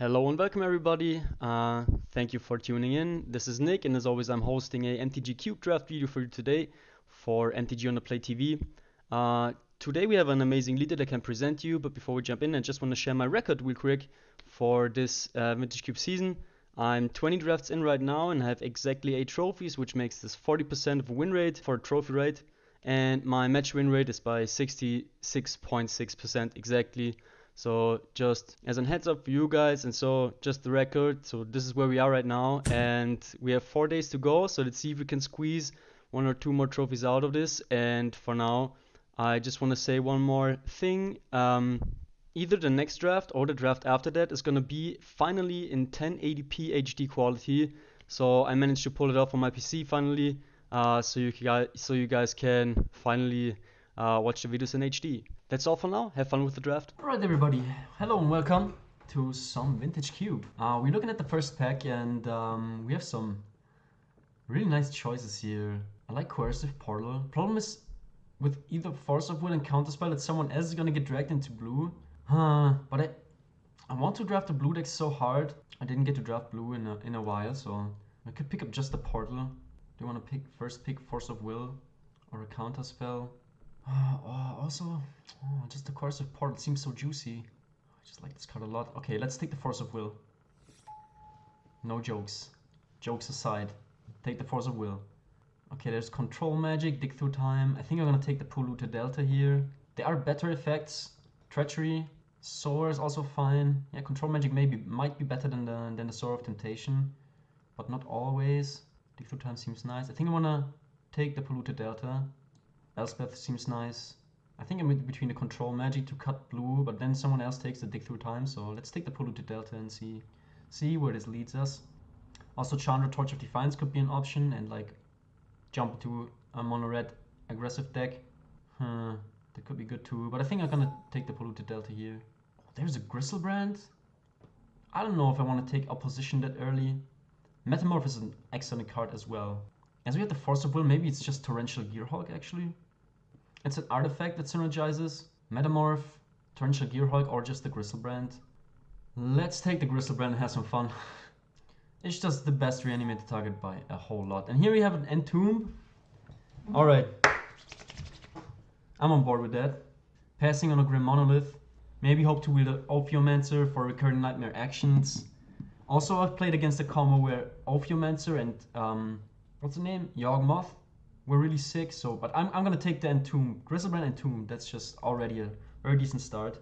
Hello and welcome everybody. Thank you for tuning in. This is Nick, and as always, I'm hosting a MTG Cube draft video for you today for MTG on the Play TV. Today we have an amazing leader that I can present you, but before we jump in, I just want to share my record real quick for this Vintage Cube season. I'm 20 drafts in right now and I have exactly 8 trophies, which makes this 40% of win rate for trophy rate. And my match win rate is by 66.6% exactly. So just as a heads up for you guys, and so just the record, so this is where we are right now, and we have 4 days to go, so let's see if we can squeeze 1 or 2 more trophies out of this. And for now, I just want to say one more thing. Either the next draft or the draft after that is going to be finally in 1080p HD quality. So I managed to pull it off on my PC finally, so you guys can finally watch the videos in HD. That's all for now. Have fun with the draft. Alright everybody, hello and welcome to some Vintage Cube. We're looking at the first pack and we have some really nice choices here. I like Coercive Portal. Problem is with either Force of Will and Counterspell that someone else is gonna get dragged into blue. But I want to draft a blue deck so hard. I didn't get to draft blue in a while, so I could pick up just a Portal. Do you want to first pick Force of Will or a Counterspell? Just the Coercive Portal seems so juicy. I just like this card a lot. Okay, let's take the Force of Will. No jokes. Jokes aside. Take the Force of Will. Okay, there's Control Magic, Dig Through Time. I think I'm gonna take the Polluted Delta here. There are better effects. Treachery. Soar is also fine. Yeah, Control Magic might be better than the Soar of Temptation. But not always. Dig Through Time seems nice. I think I wanna take the Polluted Delta. Elspeth seems nice. I think I'm in between the Control Magic to cut blue, but then someone else takes the Dig Through Time, so let's take the Polluted Delta and see where this leads us. Also, Chandra Torch of Defiance could be an option, and like jump to a mono-red aggressive deck. That could be good too, but I think I'm gonna take the Polluted Delta here. Oh, there's a Gristlebrand. I don't know if I want to take Opposition that early. Metamorph is an excellent card as well. As we have the Force of Will, maybe it's just Torrential Gearhulk actually. It's an artifact that synergizes. Metamorph, Torrential Gearhulk, or just the Gristlebrand. Let's take the Gristlebrand and have some fun. It's just the best reanimated target by a whole lot. And here we have an Entomb. Alright. I'm on board with that. Passing on a Grim Monolith. Maybe hope to wield an Ophiomancer for recurring nightmare actions. Also, I've played against a combo where Ophiomancer and what's the name? Yawgmoth were really sick, so but I'm gonna take the Entomb. Gristlebrand Entomb, that's just already a very decent start.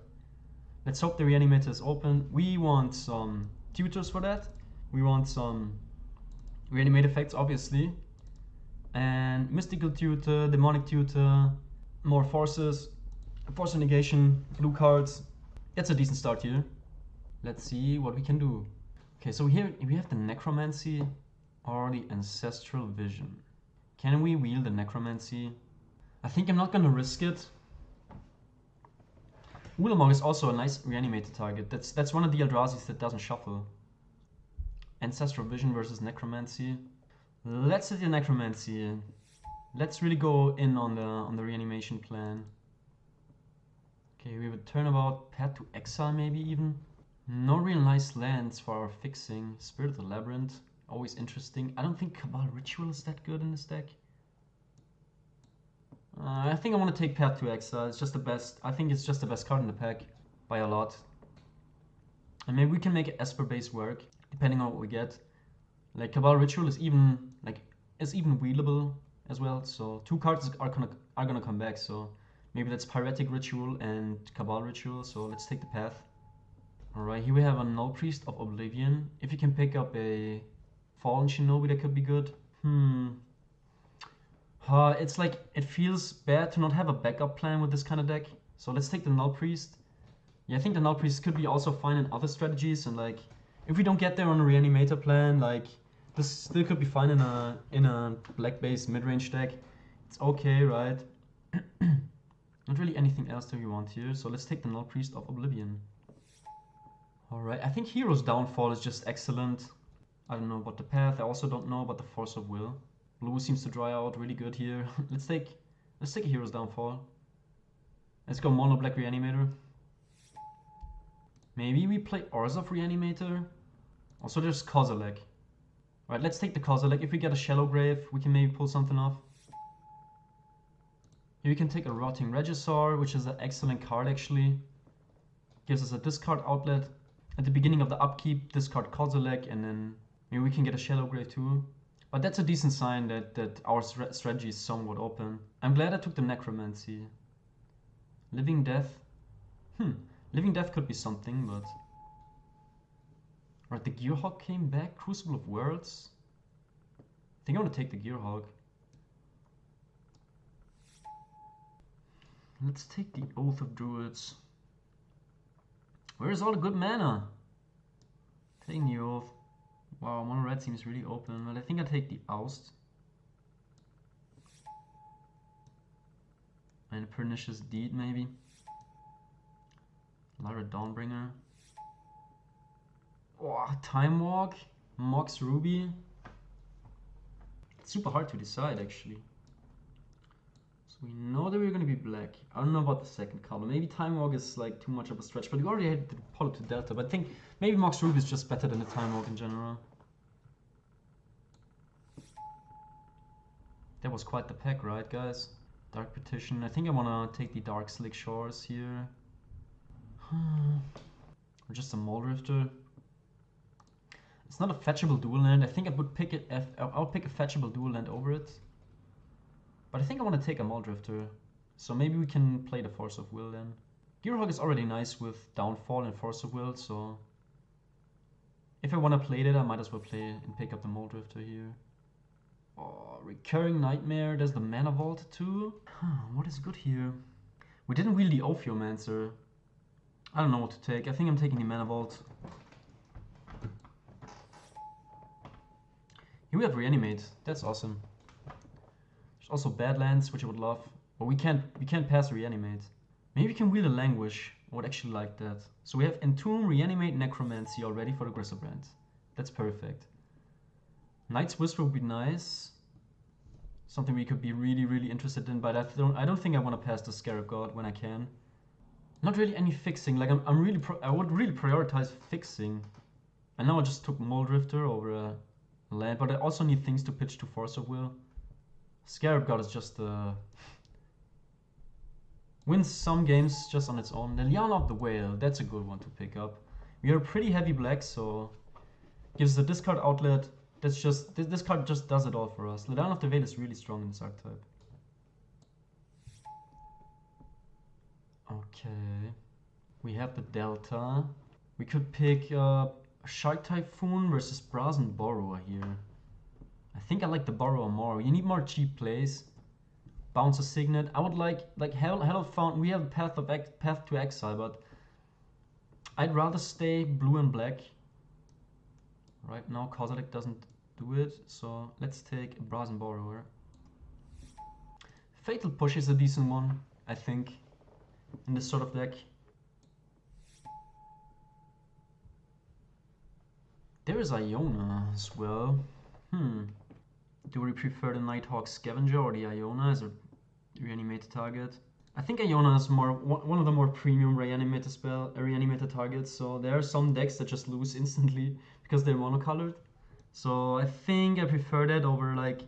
Let's hope the reanimator is open. We want some tutors for that. We want some reanimate effects, obviously. And Mystical Tutor, Demonic Tutor, more forces, Force of Negation, blue cards. That's a decent start here. Let's see what we can do. Okay, so here we have the Necromancy or the Ancestral Vision. Can we wield the Necromancy? I think I'm not gonna risk it. Ulamog is also a nice reanimated target. That's one of the Eldrazi's that doesn't shuffle. Ancestral Vision versus Necromancy. Let's hit the Necromancy. Let's really go in on the reanimation plan. Okay, we have a turnabout, Path to Exile maybe even. No real nice lands for our fixing. Spirit of the Labyrinth, always interesting. I don't think Cabal Ritual is that good in this deck. I think I want to take Path to Exile. It's just the best. I think it's just the best card in the pack by a lot. And maybe we can make Esper base work depending on what we get. Like Cabal Ritual is even wheelable as well. So 2 cards are gonna come back. So maybe that's Pyretic Ritual and Cabal Ritual. So let's take the Path. Alright, here we have a Null Priest of Oblivion. If you can pick up a Fallen Shinobi, that could be good. It's like, it feels bad to not have a backup plan with this kind of deck. So let's take the Null Priest. Yeah, I think the Null Priest could be also fine in other strategies, and like, if we don't get there on a Reanimator plan, like, this still could be fine in a black-based mid-range deck. It's okay, right? Not really anything else that we want here, so let's take the Null Priest of Oblivion. Alright, I think Hero's Downfall is just excellent. I don't know about the Path, I also don't know about the Force of Will. Blue seems to dry out really good here. Let's take a Hero's Downfall. Let's go Mono Black Reanimator. Maybe we play Orzhov Reanimator. Also, there's Kozilek. Alright, let's take the Kozilek. If we get a Shallow Grave, we can maybe pull something off. Here we can take a Rotting Regisaur, which is an excellent card actually. Gives us a discard outlet. At the beginning of the upkeep, discard Kozilek, and then maybe we can get a Shallow Grave too. But that's a decent sign that our strategy is somewhat open. I'm glad I took the Necromancy. Living Death. Living Death could be something, but... Right, the Gearhawk came back. Crucible of Worlds. I think I want to take the Gearhawk. Let's take the Oath of Druids. Where's all the good mana? Taking the Oath. Wow, mono red seems really open, but I think I take the Oust. And a Pernicious Deed, maybe. Lyra Dawnbringer. Oh, Time Walk. Mox Ruby. It's super hard to decide, actually. So we know that we're gonna be black. I don't know about the second color. Maybe Time Walk is like too much of a stretch, but we already had the Polo to Delta. But I think maybe Mox Ruby is just better than the Time Walk in general. That was quite the pack, right, guys? Dark Petition. I think I wanna take the Dark Slick Shores here. Or just a Moldrifter. It's not a fetchable dual land. I think I would pick it. I'll pick a fetchable dual land over it. But I think I want to take a Moldrifter. So maybe we can play the Force of Will then. Gearhawk is already nice with Downfall and Force of Will, so if I want to play that, I might as well play and pick up the Moldrifter here. Oh, Recurring Nightmare. There's the Mana Vault too. What is good here? We didn't wheel the Ophiomancer. I don't know what to take. I think I'm taking the Mana Vault. Here we have Reanimate. That's awesome. There's also Badlands, which I would love. But we can't pass Reanimate. Maybe we can wheel the Languish. I would actually like that. So we have Entomb, Reanimate, Necromancy already for the Griselbrand. That's perfect. Knight's Whisper would be nice. Something we could be really, really interested in, but I don't think I want to pass the Scarab God when I can. Not really any fixing. Like I would really prioritize fixing. I know I just took Moldrifter over a land, but I also need things to pitch to Force of Will. Scarab God is just wins some games just on its own. The Liana of the Whale, that's a good one to pick up. We are pretty heavy black, so gives the discard outlet. That's just this card just does it all for us. Liana of the Whale is really strong in this archetype. Okay, we have the Delta. We could pick Shark Typhoon versus Brazen Borrower here. I think I like the Borrower more. You need more cheap plays. Bounce a Signet. I would like Hell Fountain. We have Path to Exile, but I'd rather stay blue and black. Right now, Kozilek doesn't do it, so let's take a Brazen Borrower. Fatal Push is a decent one, I think, in this sort of deck. There is Iona as well. Do we prefer the Nighthawk Scavenger or the Iona as a reanimated target? I think Iona is one of the more premium reanimated targets. So there are some decks that just lose instantly because they're monocolored. So I think I prefer that over like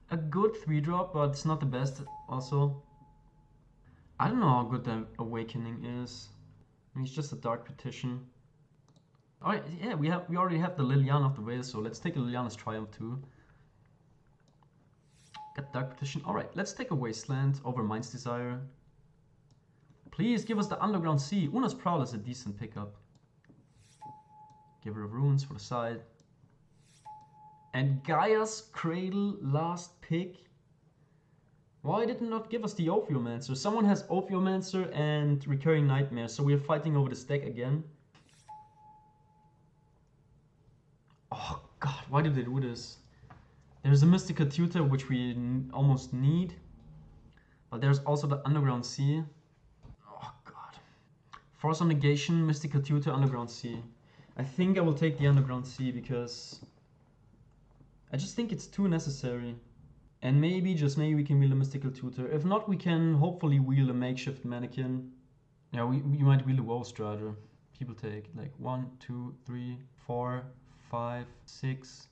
a good 3-drop, but it's not the best also. I don't know how good the Awakening is. I mean, it's just a Dark Petition. Alright, yeah, we already have the Liliana of the Whale, so let's take a Liliana's Triumph too. Got Dark Petition. Alright, let's take a Wasteland over Mind's Desire. Please give us the Underground Sea. Una's Prowl is a decent pickup. Giver of Runes for the side. And Gaia's Cradle, last pick. Why did it not give us the Ophiomancer? Someone has Ophiomancer and Recurring Nightmare, so we're fighting over this deck again. Oh god, why did they do this? There's a Mystical Tutor, which we almost need. But there's also the Underground Sea. Oh god. Force of Negation, Mystical Tutor, Underground Sea. I think I will take the Underground Sea because I just think it's too necessary. And maybe, just maybe, we can wheel a Mystical Tutor. If not, we can hopefully wheel a Makeshift Mannequin. Yeah, we might wheel a Woe Strider. people take? Like 1, 2, 3, 4, 5, 6.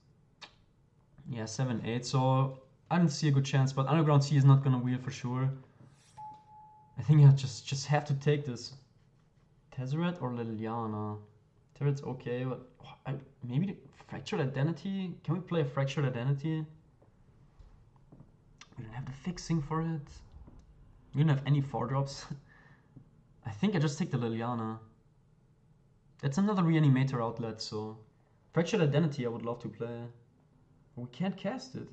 Yeah, 7, 8. So I don't see a good chance, but Underground Sea is not gonna wheel for sure. I think I just have to take this. Tezzeret or Liliana? Tezzeret's okay, but maybe the Fractured Identity? Can we play a Fractured Identity? We don't have the fixing for it. We don't have any 4-drops. I think I just take the Liliana. That's another Reanimator outlet, so... Fractured Identity I would love to play. But we can't cast it.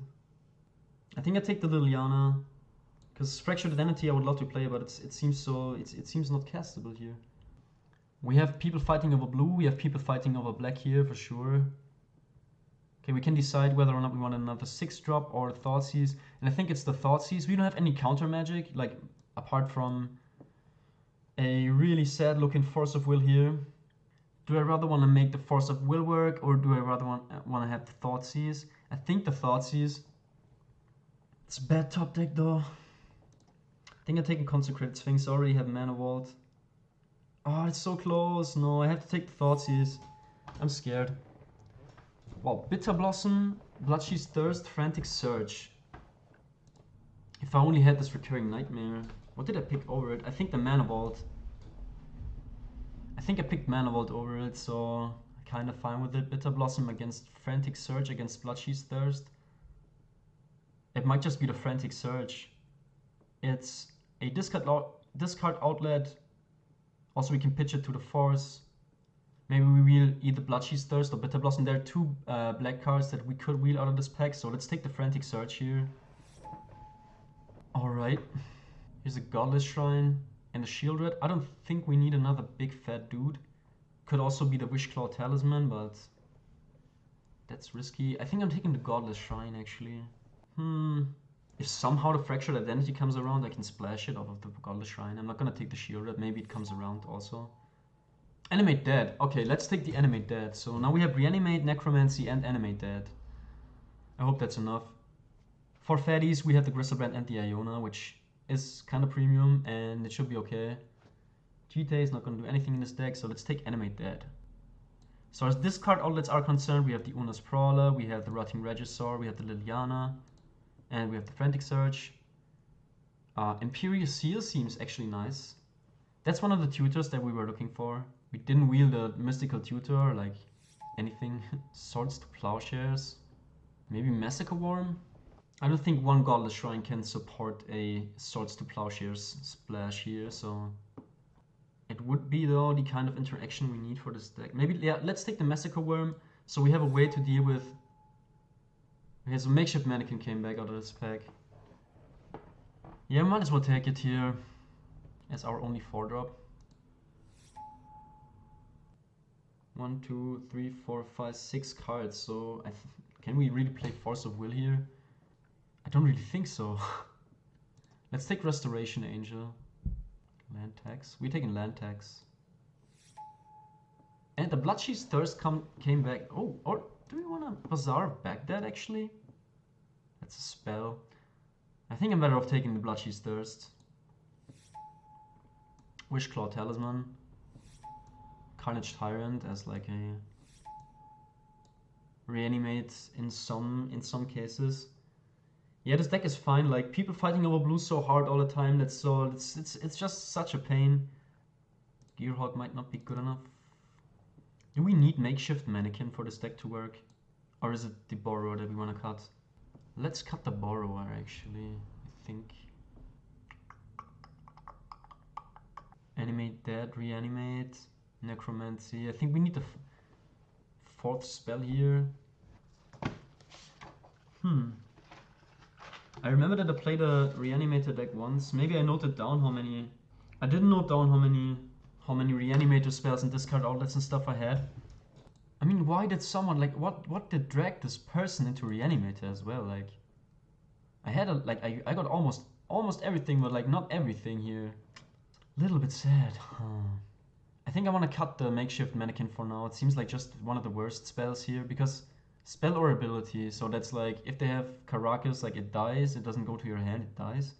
I think I take the Liliana. Because Fractured Identity I would love to play, but it seems not castable here. We have people fighting over blue, we have people fighting over black here for sure. Okay, we can decide whether or not we want another 6-drop or Thoughtseize. And I think it's the Thoughtseize. We don't have any counter magic, like apart from a really sad looking Force of Will here. Do I rather want to make the Force of Will work, or do I rather want to have the Thoughtseize? I think the Thoughtseize. It's a bad top deck though. I think I'm taking Consecrated Sphinx. I already have Mana Vault. Oh, it's so close. No, I have to take the Thoughtseize. I'm scared. Wow, Bitter Blossom, Bloodshie's Thirst, Frantic Surge. If I only had this Recurring Nightmare. What did I pick over it? I think the Mana Vault. I think I picked Mana Vault over it, so I'm kind of fine with it. Bitter Blossom against Frantic Surge against Bloodshie's Thirst. It might just be the Frantic Surge. It's a discard outlet. Also, we can pitch it to the Force. Maybe we wheel either Bloodshie's Thirst or Bitter Blossom. There are 2 black cards that we could wheel out of this pack, so let's take the Frantic Surge here. Alright. Here's a Godless Shrine and a Shield Red. I don't think we need another big fat dude. Could also be the Wishclaw Talisman, but that's risky. I think I'm taking the Godless Shrine, actually. If somehow the Fractured Identity comes around, I can splash it off of the Godless Shrine. I'm not gonna take the Shield Red. Maybe it comes around also. Animate Dead. Okay, let's take the Animate Dead. So now we have Reanimate, Necromancy, and Animate Dead. I hope that's enough. For fatties, we have the Griselbrand and the Iona, which is kind of premium, and it should be okay. Cheetah is not going to do anything in this deck, so let's take Animate Dead. So as discard outlets are concerned, we have the Una's Prowler, we have the Rotting Regisaur, we have the Liliana, and we have the Frantic Surge. Imperious Seal seems actually nice. That's one of the tutors that we were looking for. We didn't wheel the Mystical Tutor, like anything. Swords to Plowshares. Maybe Massacre Worm? I don't think one Godless Shrine can support a Swords to Plowshares splash here, so... It would be, though, the kind of interaction we need for this deck. Maybe, yeah, let's take the Massacre Worm, so we have a way to deal with... Okay, so Makeshift Mannequin came back out of this pack. Yeah, might as well take it here as our only 4-drop. 1, 2, 3, 4, 5, 6 cards, so can we really play Force of Will here? I don't really think so. Let's take Restoration Angel. Land tax. We're taking land tax. And the Bloodshie's Thirst came back. Oh, or do we want to Bazaar back that actually? That's a spell. I think I'm better off taking the Bloodshie's Thirst. Wishclaw Talisman. Carnage Tyrant as like a reanimate in some cases. Yeah, this deck is fine. Like people fighting over blue so hard all the time. It's just such a pain. Gearhawk might not be good enough. Do we need Makeshift Mannequin for this deck to work, or is it the Borrower that we want to cut? Let's cut the Borrower actually. I think. Animate Dead, Reanimate, Necromancy. I think we need the 4th spell here. I remember that I played a Reanimator deck once. Maybe I noted down how many... I didn't note down how many Reanimator spells and discard outlets and stuff I had. I mean, why did someone... Like, what did drag this person into Reanimator as well? Like, I had a... Like, I got almost everything, but like, not everything here. Little bit sad. I think I want to cut the Makeshift Mannequin for now. It seems like just one of the worst spells here, because... Spell or ability, so that's like, if they have Karakas, like it dies, it doesn't go to your hand, it dies.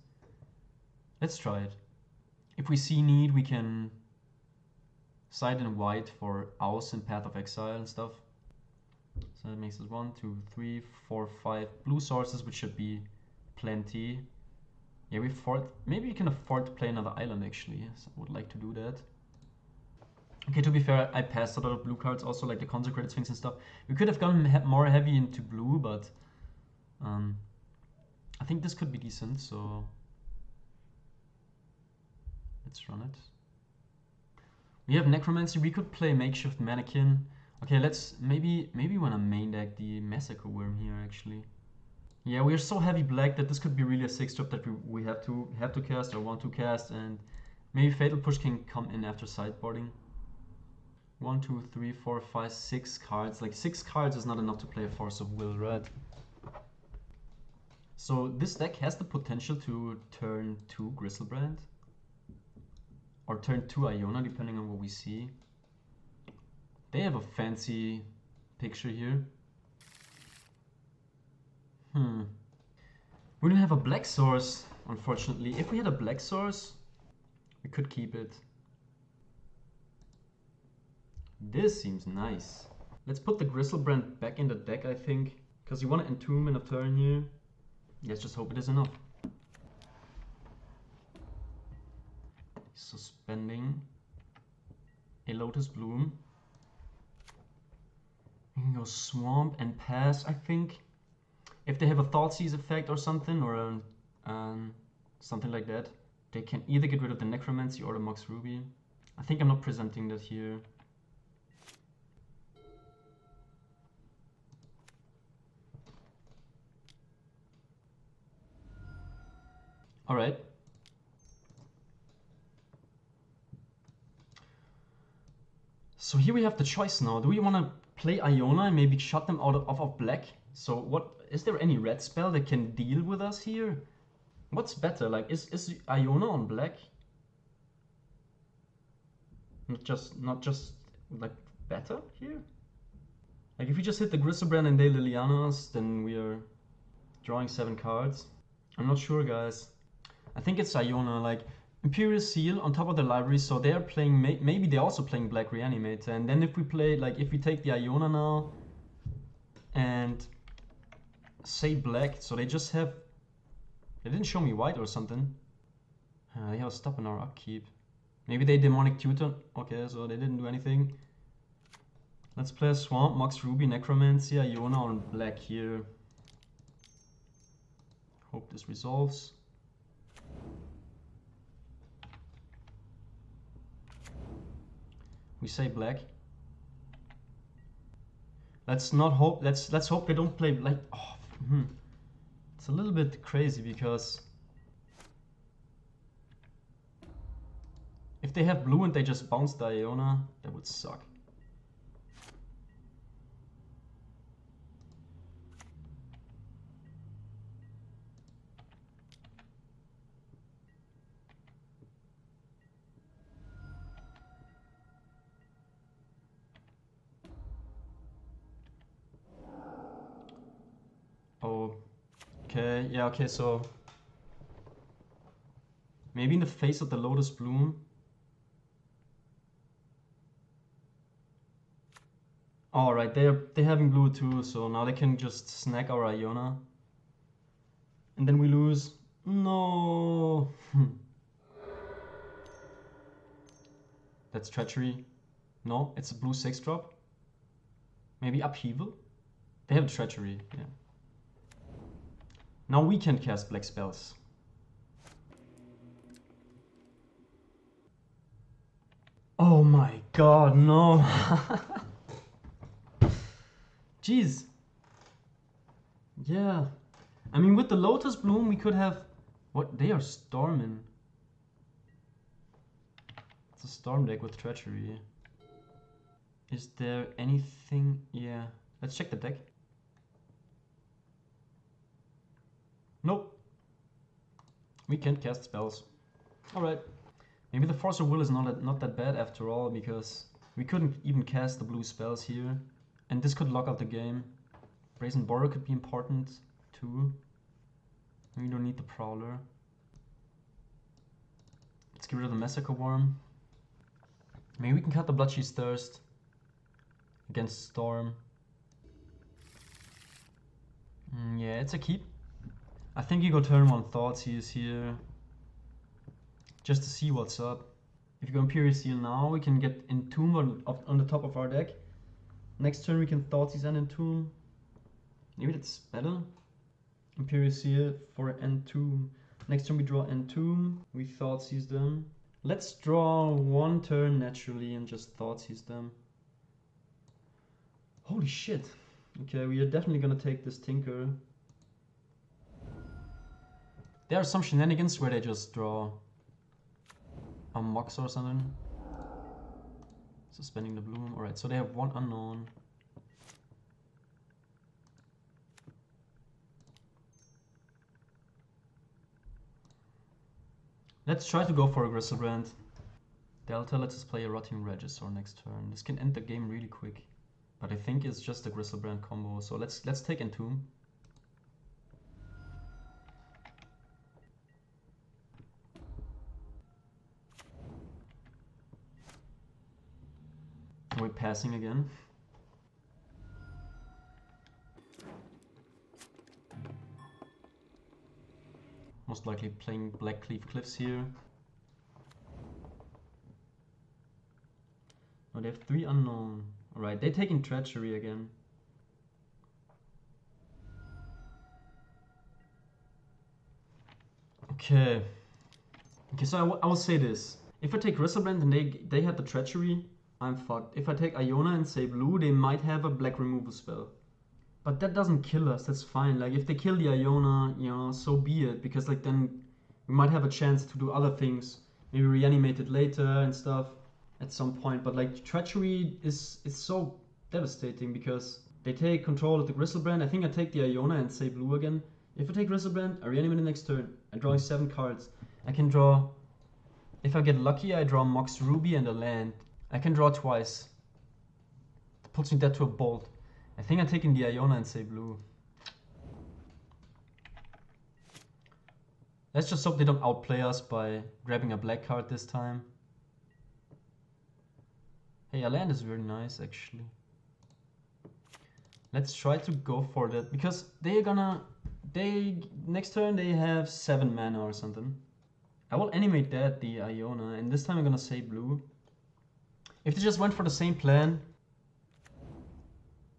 Let's try it. If we see need, we can side in white for Aus and Path of Exile and stuff. So that makes us 1, 2, 3, 4, 5 blue sources, which should be plenty. Yeah, maybe we can afford to play another island actually, so I would like to do that. Okay, to be fair, I passed a lot of blue cards also, like the Consecrated Sphinx and stuff. We could have gone more heavy into blue, but I think this could be decent, so let's run it. We have Necromancy, we could play Makeshift Mannequin. Okay, let's maybe wanna main deck the Massacre Worm here actually. Yeah, we are so heavy black that this could be really a 6-drop that we have to cast or want to cast, and maybe Fatal Push can come in after sideboarding. 1, 2, 3, 4, 5, 6 cards. Like 6 cards is not enough to play a Force of Will, right? So this deck has the potential to turn 2 Griselbrand or turn 2 Iona, depending on what we see. They have a fancy picture here. We don't have a black source, unfortunately. If we had a black source, we could keep it. This seems nice. Let's put the Griselbrand back in the deck, I think, because you want to entomb in a turn here. Let's just hope it is enough. Suspending a Lotus Bloom. We can go Swamp and pass, I think. If they have a Thoughtseize effect or something, or something like that, they can either get rid of the Necromancy or the Mox Ruby. I think I'm not presenting that here. Alright. So here we have the choice now. Do we want to play Iona and maybe shut them out of black? So what is there any red spell that can deal with us here? What's better? Like is Iona on black? Not just like better here? Like if we just hit the Griselbrand and they Liliana us, then we are drawing 7 cards. I'm not sure, guys. I think it's Iona. Like Imperial Seal on top of the library, so they are playing, maybe they're also playing Black Reanimator, and then if we play, like if we take the Iona now and say black, so they just have, they didn't show me white or something. They have a stop in our upkeep. Maybe they Demonic Tutor. Okay, so they didn't do anything. Let's play a Swamp, Mox Ruby, Necromancy, Iona on black here. Hope this resolves. We say black. Let's not hope. Let's hope they don't play like. Oh, it's a little bit crazy because if they have blue and they just bounce the Iona, that would suck. Oh, okay, yeah, okay, so maybe in the face of the Lotus Bloom. Alright, they're having blue too, so now they can just snag our Iona. And then we lose. No. That's treachery. No, it's a blue 6-drop. Maybe Upheaval? They have treachery, yeah. Now we can cast black spells. Oh my god, no. Jeez. Yeah. I mean, with the Lotus Bloom, we could have... What? They are storming. It's a storm deck with treachery. Is there anything... Yeah. Let's check the deck. Nope. We can't cast spells. Alright. Maybe the Force of Will is not that bad after all, because we couldn't even cast the blue spells here. And this could lock out the game. Brazen Borrow could be important too. We don't need the Prowler. Let's get rid of the Massacre Worm. Maybe we can cut the Bloodshie's Thirst against Storm. Yeah, it's a keep. I think you go turn 1 Thoughtseize here. Just to see what's up. If you go Imperial Seal now, we can get Entomb on the top of our deck. Next turn we can Thoughtseize and Entomb. Maybe that's better. Imperial Seal for Entomb. Next turn we draw Entomb. We Thoughtseize them. Let's draw 1 turn naturally and just Thoughtseize them. Holy shit. Okay, we are definitely gonna take this Tinker. There are some shenanigans where they just draw a Mox or something. Suspending the Bloom. Alright, so they have 1 unknown. Let's try to go for a Griselbrand. Delta lets us play a Rotting Regisaur next turn. This can end the game really quick. But I think it's just a Griselbrand combo, so let's take Entomb. We're passing again. Most likely playing Blackcleave Cliffs here. Oh, they have 3 unknown. Alright, they're taking Treachery again. Okay. Okay, so I will say this. If I take Griselbrand and they have the Treachery, I'm fucked. If I take Iona and say blue, they might have a black removal spell. But that doesn't kill us, that's fine. Like, if they kill the Iona, you know, so be it. Because, like, then we might have a chance to do other things. Maybe reanimate it later and stuff at some point. But, like, Treachery is so devastating because they take control of the Griselbrand. I think I take the Iona and say blue again. If I take Griselbrand, I reanimate the next turn. I'm drawing 7 cards. I can draw... If I get lucky, I draw Mox Ruby and a land. I can draw twice. That puts me dead to a bolt. I think I'm taking the Iona and say blue. Let's just hope they don't outplay us by grabbing a black card this time. Hey, a land is very nice actually. Let's try to go for that because next turn they have 7 mana or something. I will animate that, the Iona, and this time I'm gonna say blue. If they just went for the same plan,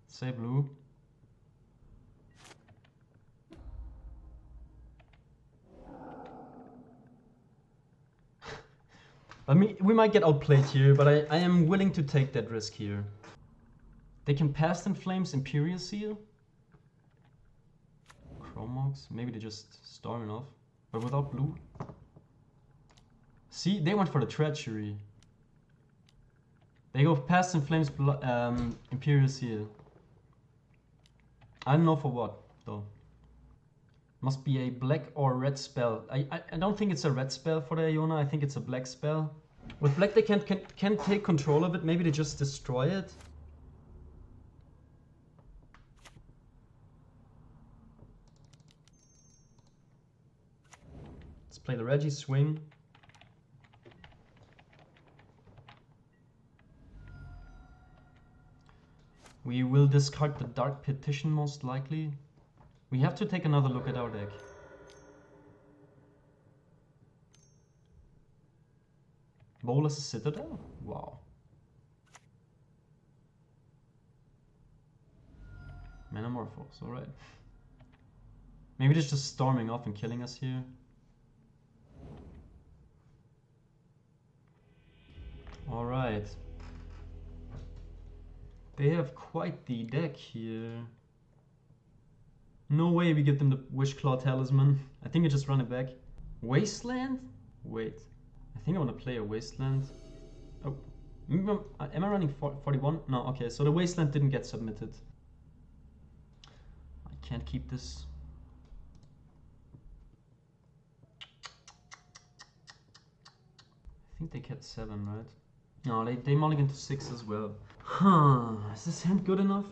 say blue. We might get outplayed here, but I am willing to take that risk here. They can Past in Flames Imperial Seal. Chromox, maybe they just storm it off, but without blue. See, they went for the Treachery. They go Past in Flames Imperial Seal. I don't know for what, though. Must be a black or red spell. I don't think it's a red spell for the Iona. I think it's a black spell. With black, they can't take control of it. Maybe they just destroy it. Let's play the Reggie swing. We will discard the Dark Petition most likely. We have to take another look at our deck. Bolas Citadel? Wow. Metamorphose, alright. Maybe they're just storming off and killing us here. Alright. They have quite the deck here. No way we give them the Wishclaw Talisman. I think I just run it back. Wasteland? Wait. I think I want to play a Wasteland. Oh. Am I running 41? No, okay. So the Wasteland didn't get submitted. I can't keep this. I think they kept 7, right? No, they mulligan to 6 as well. Huh. Is this hand good enough?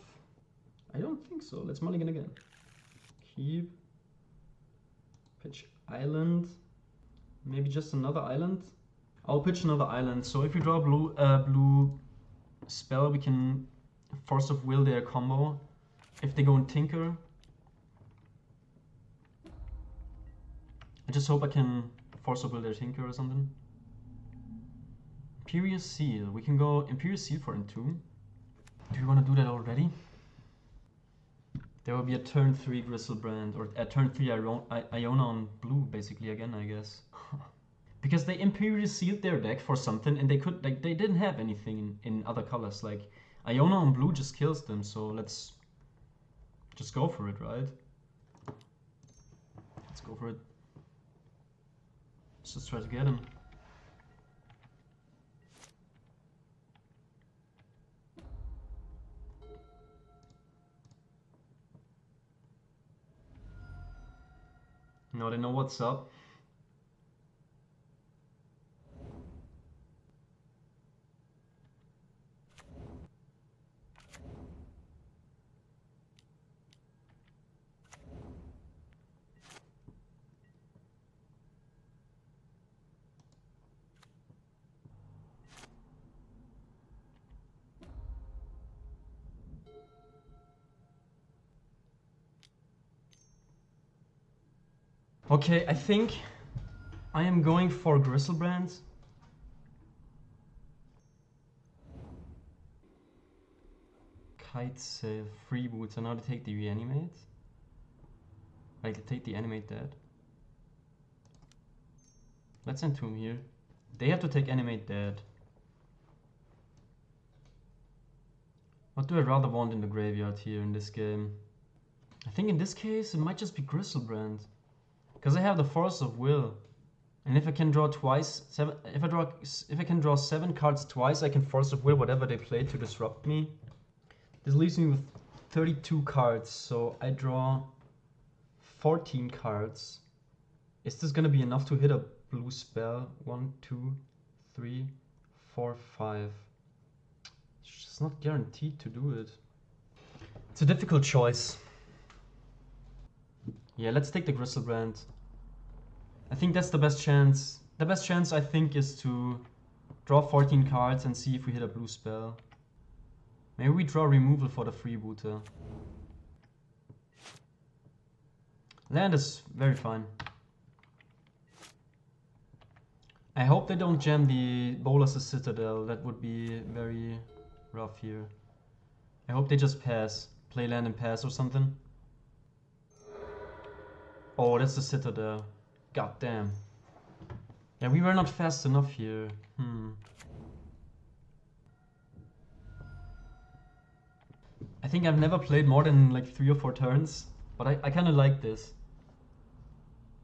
I don't think so. Let's mulligan again. Keep. Pitch Island. Maybe just another island. I'll pitch another island. So if we draw a blue spell, we can Force of Will their combo. If they go in Tinker, I just hope I can Force of Will their Tinker or something. Imperious Seal. We can go Imperious Seal for N2. Do we want to do that already? There will be a turn 3 Gristlebrand, or a turn 3 Iona on blue, basically, again, I guess. Because they Imperious Sealed their deck for something, and they didn't have anything in other colors. Like, Iona on blue just kills them, so let's just go for it, right? Let's go for it. Let's just try to get him. Now they know what's up. Okay, I think I am going for Gristlebrand. Kite Sail, Freeboot, so now they take the Reanimate. Like, they take the Animate Dead. Let's Entomb here. They have to take Animate Dead. What do I rather want in the graveyard here in this game? I think in this case it might just be Gristlebrand. Because I have the Force of Will. And if I can draw twice, if I can draw 7 cards twice, I can Force of Will whatever they play to disrupt me. This leaves me with 32 cards, so I draw 14 cards. Is this gonna be enough to hit a blue spell? 1, 2, 3, 4, 5. It's just not guaranteed to do it. It's a difficult choice. Yeah, let's take the Gristlebrand. I think that's the best chance. The best chance, I think, is to draw 14 cards and see if we hit a blue spell. Maybe we draw removal for the freebooter. Land is very fine. I hope they don't jam the Bolas' Citadel. That would be very rough here. I hope they just pass. Play land and pass or something. Oh, that's the Citadel. God damn. Yeah, we were not fast enough here. I think I've never played more than like 3 or 4 turns, but I kind of like this.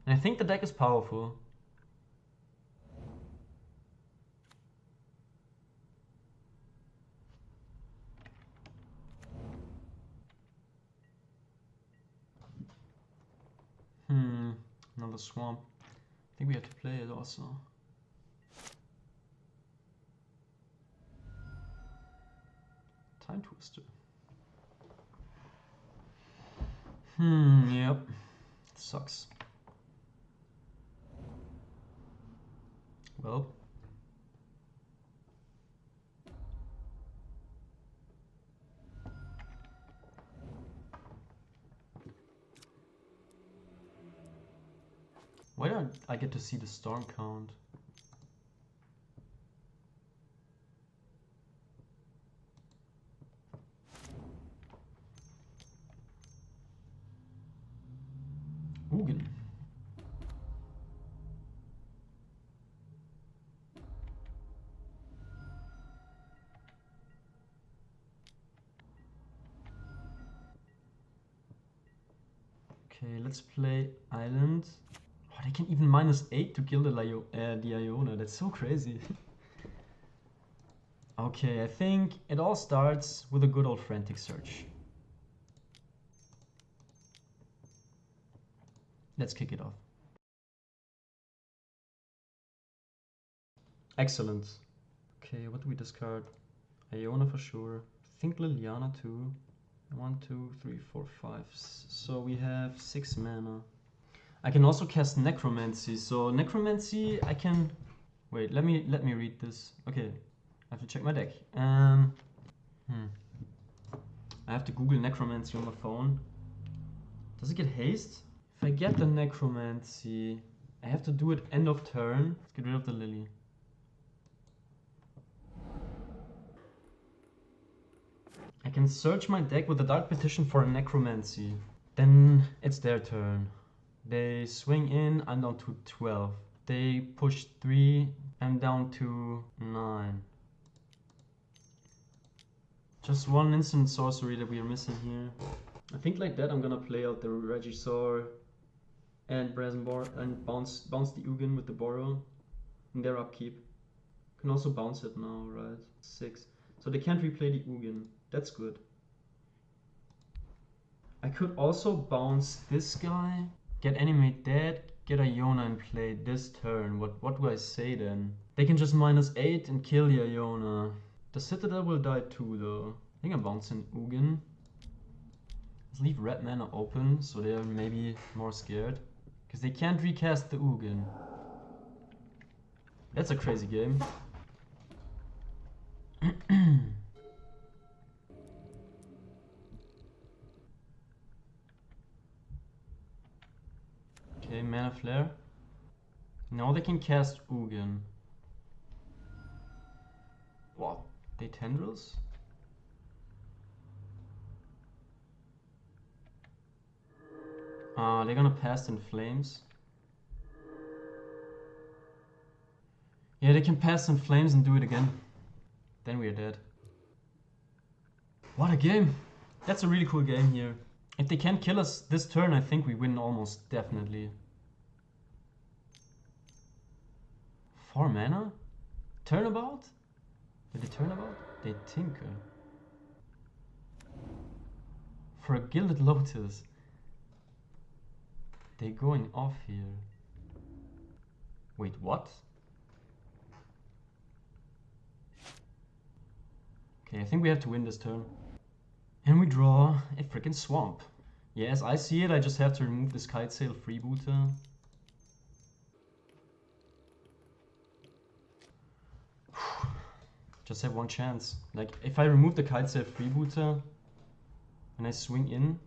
And I think the deck is powerful. Another swamp. I think we have to play it also. Time Twister. Yep. Sucks. Well. Why don't I get to see the storm count? Ugin. Okay, let's play Island. Oh, they can even -8 to kill the Iona. That's so crazy. Okay, I think it all starts with a good old Frantic Search. Let's kick it off. Excellent. Okay, what do we discard? Iona for sure. I think Liliana too. 1, 2, 3, 4, 5. So we have 6 mana. I can also cast Necromancy. So Necromancy, I can Wait, let me read this. Okay, I have to check my deck. I have to Google Necromancy on my phone. Does it get haste? If I get the Necromancy, I have to do it end of turn. Let's get rid of the Lily. I can search my deck with the Dark Petition for a Necromancy. Then it's their turn. They swing in, I'm down to 12. They push 3, I'm down to 9. Just one instant sorcery that we are missing here. I think like that I'm gonna play out the Regisaur and Brazen and bounce the Ugin with the Borrow in their upkeep. Can also bounce it now, right? 6. So they can't replay the Ugin. That's good. I could also bounce this guy, get Animate Dead, get Iona and play this turn. What do I say then? They can just -8 and kill the Iona. The Citadel will die too though. I think I'm bouncing Ugin. Let's leave red mana open so they're maybe more scared. Because they can't recast the Ugin. That's a crazy game. Okay, Mana Flare. Now they can cast Ugin. What? They Tendrils? They're gonna pass in Flames. Yeah, they can pass in Flames and do it again. Then we are dead. What a game! That's a really cool game here. If they can't kill us this turn, I think we win almost definitely. 4 mana? Turnabout? Did they turnabout? They tinker. For a Gilded Lotus. They're going off here. Wait, what? Okay, I think we have to win this turn. And we draw a freaking swamp. Yes, I see it, I just have to remove this Kite Sail freebooter. Just have one chance. Like, if I remove the Kite Sail freebooter and I swing in,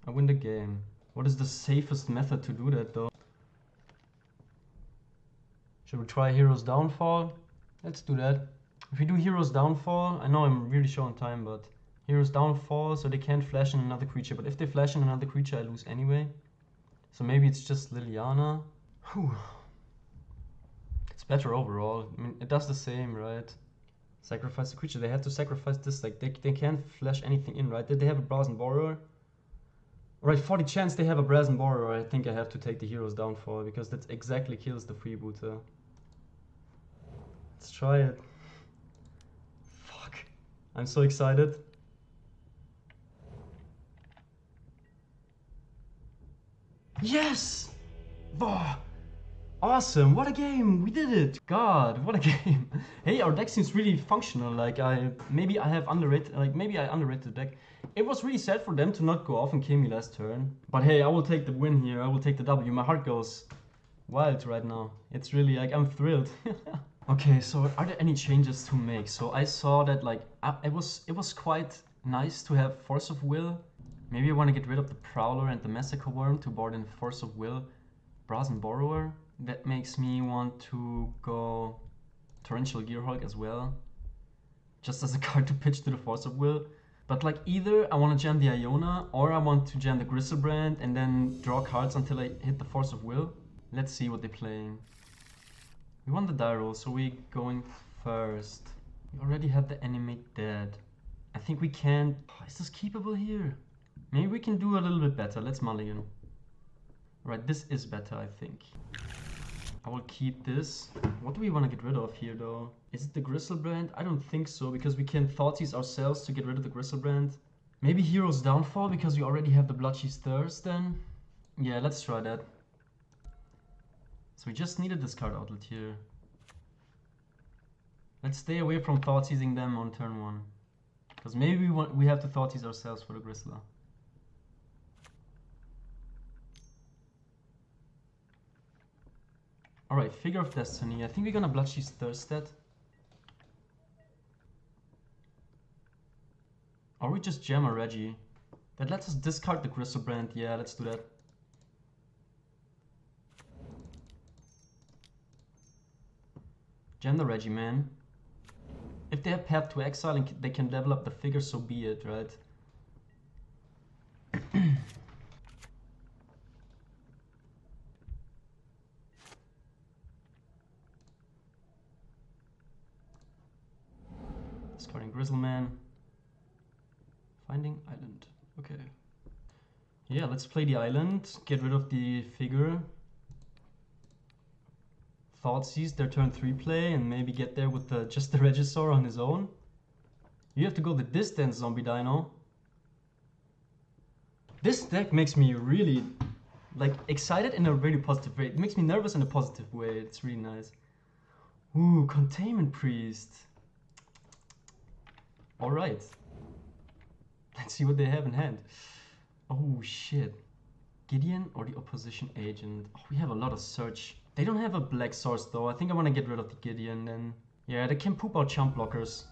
I win the game. What is the safest method to do that though? Should we try Hero's Downfall? Let's do that. If we do Hero's Downfall, I know I'm really short on time, but Hero's Downfall, so they can't flash in another creature. But if they flash in another creature, I lose anyway. So maybe it's just Liliana. Whew. It's better overall. I mean, it does the same, right? Sacrifice the creature. They have to sacrifice this. Like, they can't flash anything in, right? Did they have a Brazen Borrower? Right, for the chance they have a Brazen Borrower, I think I have to take the Hero's Downfall, because that exactly kills the freebooter. Let's try it. Fuck. I'm so excited. Yes! Bah! Awesome, what a game! We did it! God, what a game! Hey, our deck seems really functional. Like, maybe I underrated the deck. It was really sad for them to not go off and kill me last turn. But hey, I will take the win here. I will take the W. My heart goes wild right now. It's really like, I'm thrilled. Okay, so are there any changes to make? So I saw that like, it was quite nice to have Force of Will. Maybe I want to get rid of the Prowler and the Massacre Worm to board in Force of Will, Brazen Borrower. That makes me want to go Torrential Gearhulk as well, just as a card to pitch to the Force of Will. But like, either I want to jam the Iona or I want to jam the Griselbrand and then draw cards until I hit the Force of Will. Let's see what they're playing. We won the die roll, so we're going first. We already have the Animate Dead. I think we can't... Is this keepable here? Maybe we can do a little bit better. Let's mulligan. Right, this is better, I think. I will keep this. What do we want to get rid of here, though? Is it the Griselbrand? I don't think so, because we can Thoughtseize ourselves to get rid of the Griselbrand. Maybe Hero's Downfall, because we already have the Bloodchief's Thirst, then? Yeah, let's try that. So we just need a discard outlet here. Let's stay away from Thoughtseizing them on turn 1. Because maybe we have to Thoughtseize ourselves for the Grisla. Alright, Figure of Destiny. I think we're gonna Bloodshie's Thirst that. Or we just jam a Reggie. That lets us discard the Griselbrand. Yeah, let's do that. Jam the Reggie, man. If they have Path to Exile and they can level up the figure, so be it, right? Discarding Grizzleman. Finding Island. Okay. Yeah, let's play the island. Get rid of the figure. Thoughtseize their turn 3 play and maybe get there with just the Regisaur on his own. You have to go the distance, Zombie Dino. This deck makes me really like excited in a really positive way. It makes me nervous in a positive way. It's really nice. Ooh, Containment Priest. Alright. Let's see what they have in hand. Oh shit. Gideon or the Opposition Agent? Oh, we have a lot of search. They don't have a black source though. I think I want to get rid of the Gideon then. Yeah, they can poop out chump blockers.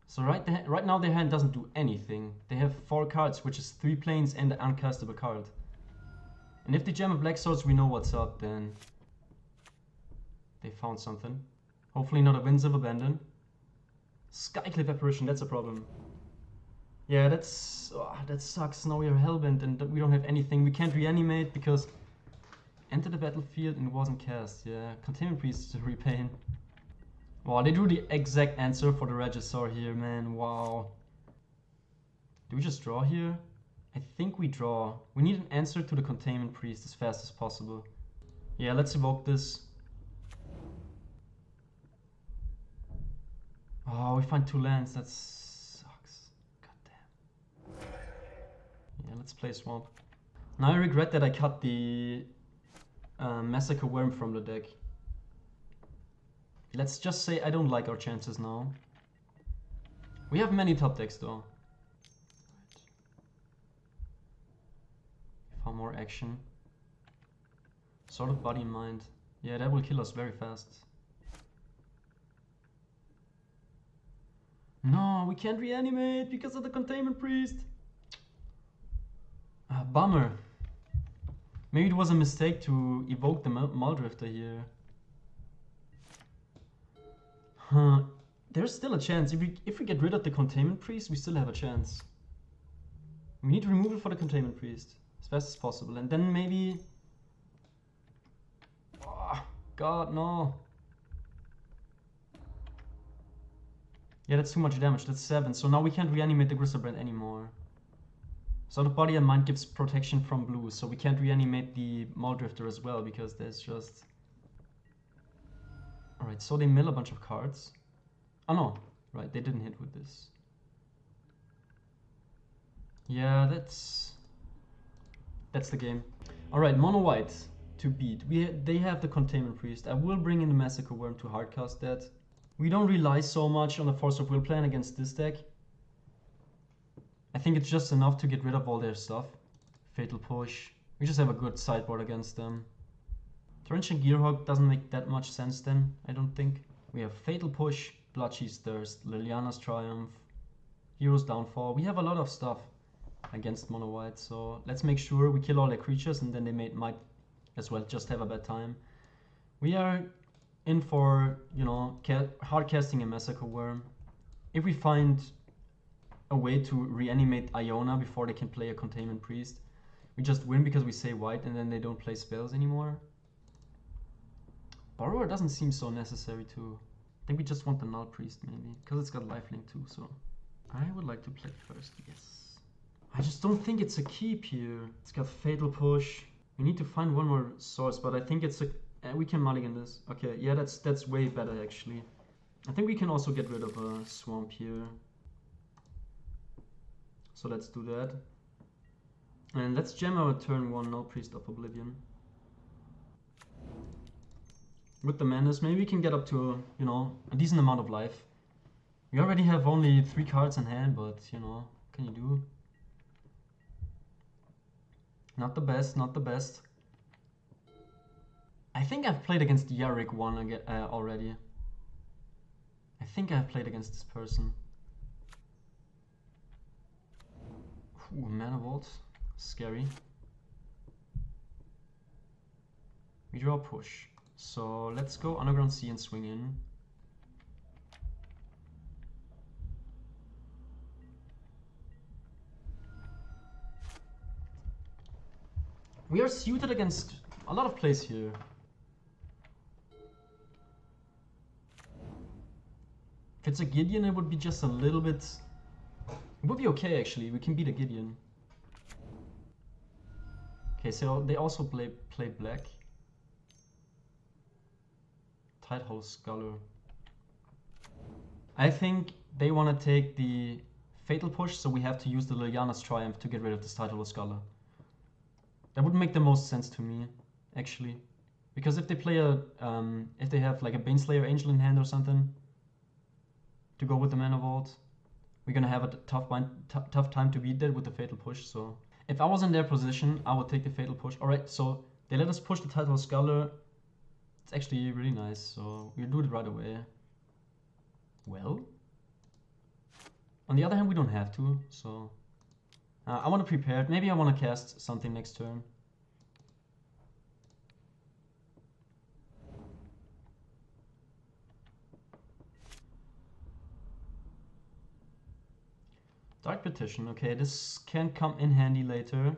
So right now their hand doesn't do anything. They have 4 cards, which is 3 planes and an uncastable card. And if they jam a black source, we know what's up then. They found something. Hopefully not a Winds of Abandon. Skycliffe Apparition, that's a problem. Yeah, that sucks. Now we are hellbent and we don't have anything. We can't reanimate because enter the battlefield and it wasn't cast. Yeah, Containment Priest is a repain. Wow, they drew the exact answer for the Regisaur here, man. Wow. Do we just draw here? I think we draw. We need an answer to the Containment Priest as fast as possible. Yeah, let's evoke this. Oh, we find 2 lands. That sucks. God damn. Yeah, let's play Swamp. Now I regret that I cut the Massacre Worm from the deck. Let's just say I don't like our chances now. We have many top decks though. Found more action. Sort of Body and Mind. Yeah, that will kill us very fast. No, we can't reanimate because of the Containment Priest. Bummer. Maybe it was a mistake to evoke the Muldrifter here. Huh. There's still a chance. If we get rid of the Containment Priest, we still have a chance. We need to remove it for the Containment Priest as fast as possible. And then maybe... Oh, God, no. Yeah, that's too much damage. That's 7. So now we can't reanimate the Griselbrand anymore. So the Body and Mind gives protection from blue. So we can't reanimate the Muldrifter as well because there's just... Alright, so they mill a bunch of cards. Oh no, right, they didn't hit with this. Yeah, that's the game. Alright, mono white to beat. They have the Containment Priest. I will bring in the Massacre Worm to hardcast that. We don't rely so much on the Force of Will plan against this deck. I think it's just enough to get rid of all their stuff. Fatal Push. We just have a good sideboard against them. Torrential Gearhawk doesn't make that much sense then, I don't think. We have Fatal Push, Bloodshie's Thirst, Liliana's Triumph, Hero's Downfall. We have a lot of stuff against mono white, so let's make sure we kill all their creatures and then they might as well just have a bad time. We are in for, you know, hard casting a Massacre Worm. If we find a way to reanimate Iona before they can play a Containment Priest, we just win because we say white and then they don't play spells anymore. Borrower doesn't seem so necessary too. I think we just want the Null Priest maybe, because it's got lifelink too, so I would like to play first, yes. I just don't think it's a keep here. It's got Fatal Push. We need to find one more source, but I think it's a... we can mulligan this. Okay, yeah, that's way better actually. I think we can also get rid of a Swamp here. So let's do that. And let's jam our turn 1 Null Priest of Oblivion. With the Madness, maybe we can get up to, you know, a decent amount of life. We already have only 3 cards in hand, but, you know, what can you do? Not the best, not the best. I think I've played against Yarrick already. I think I've played against this person. Ooh, Mana Vault. Scary. We draw a push. So let's go Underground Sea and swing in. We are suited against a lot of plays here. If it's a Gideon, it would be just a little bit... It would be okay, actually. We can beat a Gideon. Okay, so they also play black. Tighthole Scholar. I think they want to take the Fatal Push, so we have to use the Liliana's Triumph to get rid of this Tighthole Scholar. That would make the most sense to me, actually. Because if they play if they have like a Baneslayer Angel in hand or something, to go with the Mana Vault, we're gonna have a tough time to beat that with the Fatal Push, so... If I was in their position, I would take the Fatal Push. Alright, so they let us push the Tighthole Scholar. It's actually really nice, so we'll do it right away. Well... On the other hand, we don't have to, so... I want to prepare it. Maybe I want to cast something next turn. Dark Petition. Okay, this can come in handy later.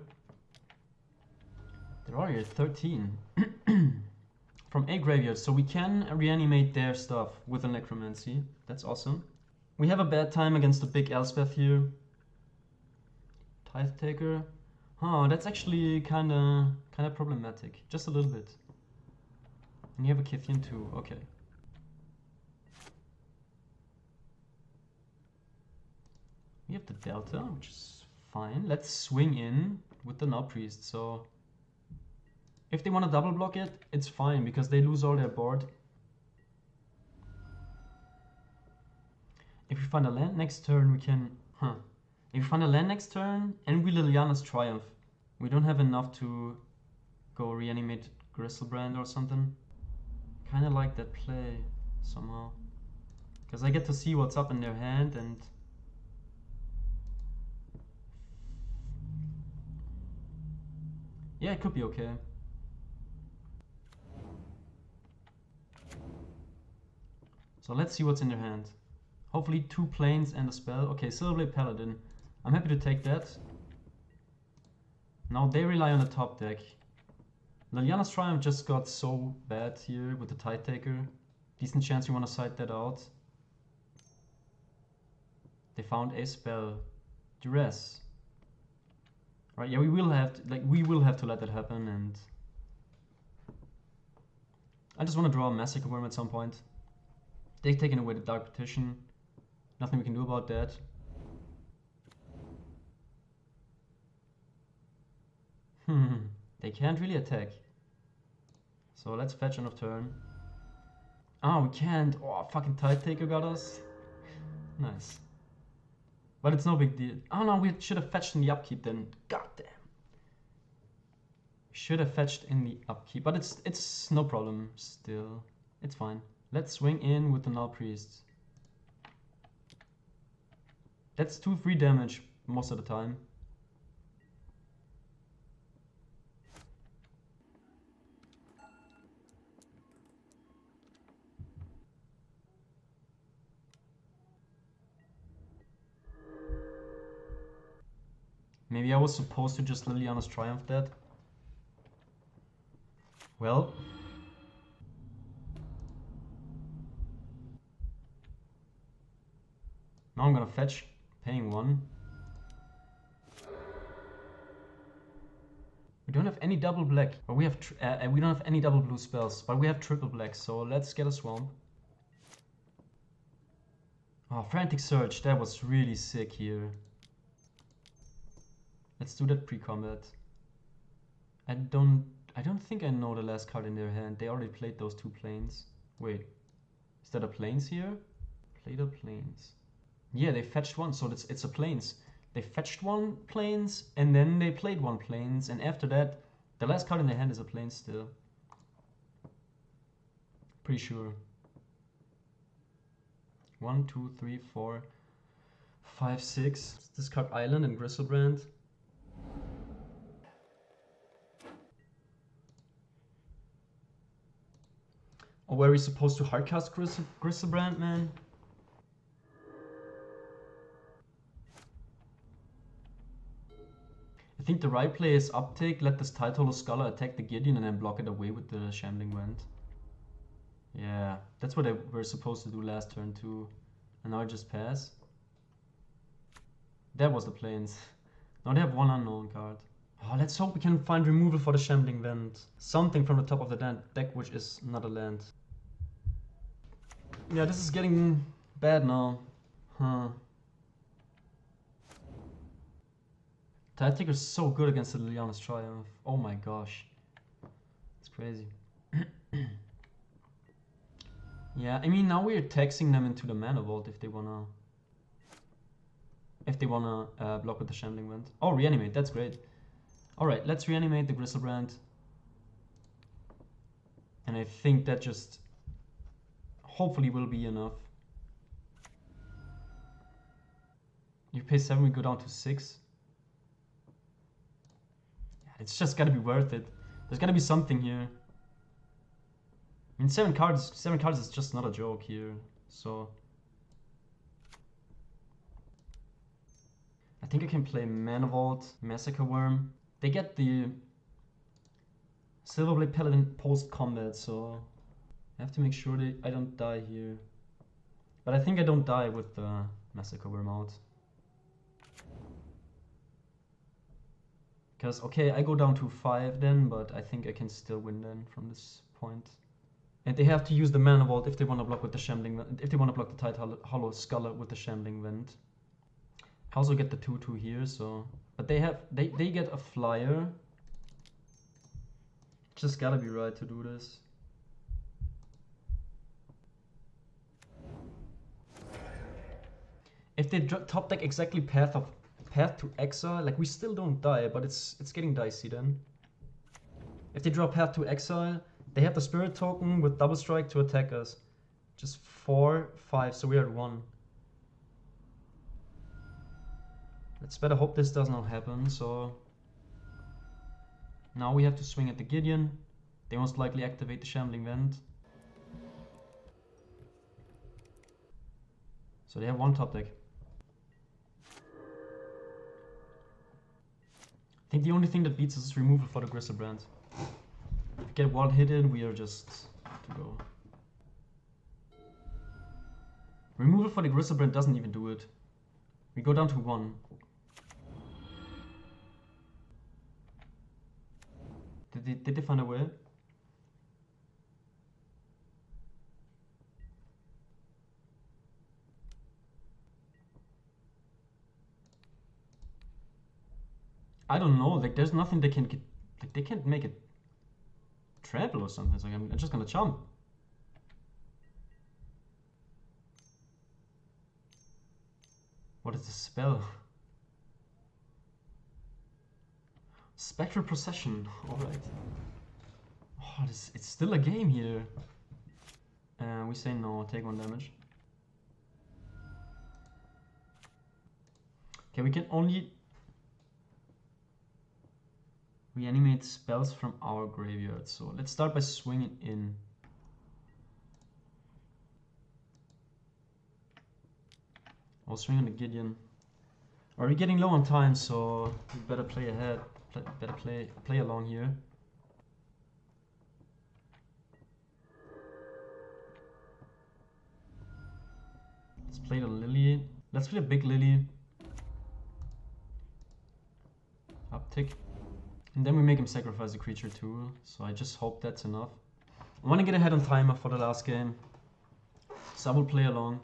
There are here 13. From a graveyard, so we can reanimate their stuff with a Necromancy. That's awesome. We have a bad time against the big Elspeth here. Tithe Taker. Oh, that's actually kinda problematic. Just a little bit. And you have a Kithian too. Okay. We have the Delta, which is fine. Let's swing in with the Null Priest. So if they want to double block it, it's fine because they lose all their board. If we find a land next turn, we can... If we find a land next turn and we Liliana's Triumph, we don't have enough to go reanimate Gristlebrand or something. Kinda like that play somehow. Because I get to see what's up in their hand and... Yeah, it could be okay. So let's see what's in their hand. Hopefully 2 planes and a spell. Okay, Silverblade Paladin. I'm happy to take that. Now they rely on the top deck. Liliana's Triumph just got so bad here with the Tide Taker. Decent chance you want to side that out. They found a spell. Duress. Right, yeah, we will have to let that happen, and I just want to draw a Massacre Worm at some point. They've taken away the Dark Petition. Nothing we can do about that. They can't really attack. So let's fetch end of turn. Oh, we can't. Oh, fucking Tide Taker got us. Nice. But it's no big deal. Oh no, we should have fetched in the upkeep then. God damn. Should have fetched in the upkeep, but it's no problem still. It's fine. Let's swing in with the Null Priest. That's 2 free damage most of the time. Maybe I was supposed to just Liliana's Triumph that. Well. Now I'm gonna fetch, paying 1. We don't have any double black, but we have we don't have any double blue spells, but we have triple black, so let's get a Swamp. Oh, Frantic Surge, that was really sick here. Let's do that pre-combat. I don't think I know the last card in their hand. They already played those 2 planes. Wait, is that a planes here? Played a planes. Yeah, they fetched 1, so it's a planes. They fetched 1 planes and then they played 1 planes, and after that, the last card in their hand is a plane still. Pretty sure. 1, 2, 3, 4, 5, 6. Discard Island and Gristlebrand. Or were we supposed to hardcast Gristlebrand, man? I think the right play is uptake, let this Title Scholar attack the Gideon and then block it away with the Shambling Vent. Yeah, that's what we're supposed to do last turn too. And now I just pass. That was the planes. Now they have one unknown card. Oh, let's hope we can find removal for the Shambling Vent. Something from the top of the deck which is not a land. Yeah, this is getting bad now. Huh. Tactic is so good against the Liliana's Triumph. Oh my gosh. It's crazy. Yeah, I mean now we're taxing them into the Mana Vault if they wanna block with the Shambling Vent. Oh, reanimate, that's great. Alright, let's reanimate the Gristlebrand. And I think that just hopefully will be enough. You pay 7, we go down to 6. Yeah, it's just gotta be worth it. There's gotta be something here. I mean, 7 cards is just not a joke here. So I think I can play Mana Vault, Massacre Worm. They get the Silverblade Paladin post-combat, so I have to make sure that I don't die here. But I think I don't die with the Massacre Worm out. Because, okay, I go down to 5 then, but I think I can still win then from this point. And they have to use the Mana Vault if they want to block with the Shambling Vent, if they want to block the Title Scholar with the Shambling Vent. I also get the 2/2 here, so but they get a flyer. Just gotta be right to do this. If they top deck exactly Path to Exile, like we still don't die, but it's getting dicey then. If they draw Path to Exile, they have the Spirit Token with Double Strike to attack us. Just 4, 5, so we're at 1. Let's better hope this does not happen, so now we have to swing at the Gideon. They most likely activate the Shambling Vent. So they have 1 top deck. I think the only thing that beats us is removal for the Gristlebrand. If we get 1 hit in, we are just to go. Removal for the Gristlebrand doesn't even do it. We go down to 1. Did they find a way? I don't know, like there's nothing they can get, like they can't make it trample or something, so I'm just gonna jump. What is the spell? Spectral Procession, alright. Oh, it's still a game here. We say no, take 1 damage. Okay, we can only reanimate spells from our graveyard. So let's start by swinging in. I'll swing on the Gideon. Are we getting low on time, so we better play ahead. Better play along here. Let's play the Lily. Let's play a big Lily. Uptick. And then we make him sacrifice a creature too, so I just hope that's enough. I want to get ahead on timer for the last game, so I will play along.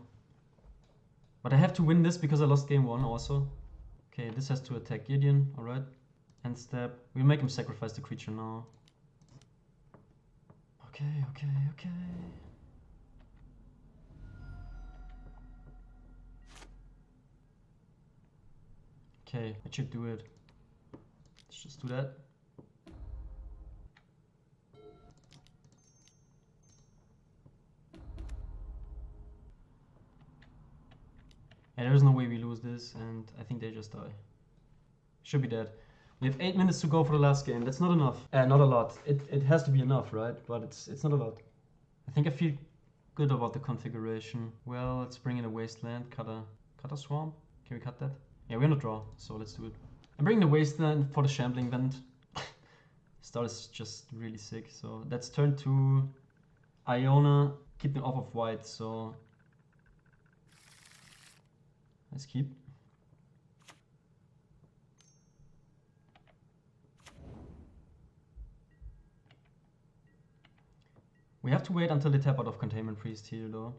But I have to win this because I lost game 1 also. Okay, this has to attack Gideon, alright. End step. We'll make him sacrifice the creature now. Okay. Okay, it should do it. Let's just do that. And there's no way we lose this, and I think they just die. Should be dead. We have 8 minutes to go for the last game. That's not enough. Not a lot. It has to be enough, right? But it's not a lot. I think I feel good about the configuration. Well, let's bring in a wasteland. Cut a swamp. Can we cut that? Yeah, we're on a draw, so let's do it. I'm bringing the wasteland for the shambling vent. Start is just really sick. So that's turn 2. Iona, keep them off of white, so let's keep. We have to wait until they tap out of Containment Priest here though.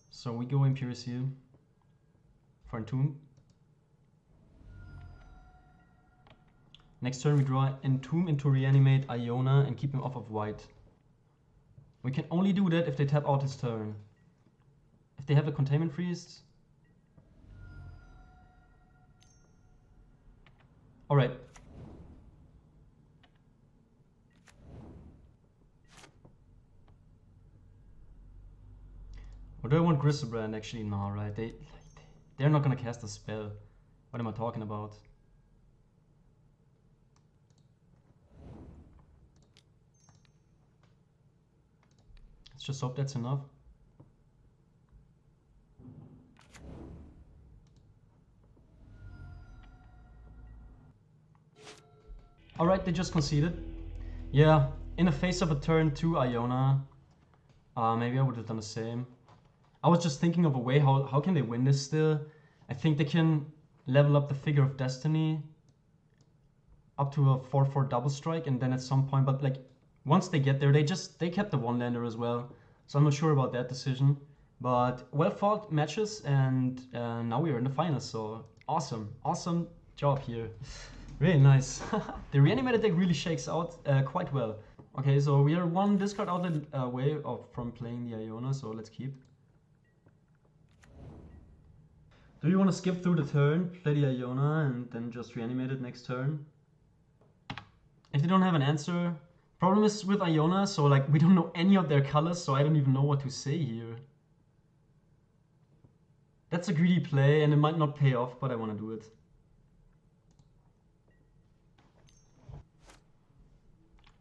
So we go Imperial Seal for Entomb. Next turn we draw Entomb into Reanimate Iona and keep him off of white. We can only do that if they tap out his turn. If they have a Containment Priest. Alright. Or do I want Griselbrand? Actually, no, right? They're not gonna cast a spell. What am I talking about? Let's just hope that's enough. Alright, they just conceded. Yeah, in the face of a turn 2 Iona, maybe I would have done the same. I was just thinking of a way how can they win this still. I think they can level up the Figure of Destiny up to a 4/4 double strike, and then at some point, but like once they get there, they kept the one lander as well. So I'm not sure about that decision. But well fought matches, and now we are in the finals. So awesome job here. Really nice. The reanimated deck really shakes out quite well. Okay, so we are one discard outlet away from playing the Iona, so let's keep. Do you want to skip through the turn, play the Iona, and then just reanimate it next turn? If they don't have an answer, problem is with Iona, so like we don't know any of their colors, so I don't even know what to say here. That's a greedy play, and it might not pay off, but I want to do it.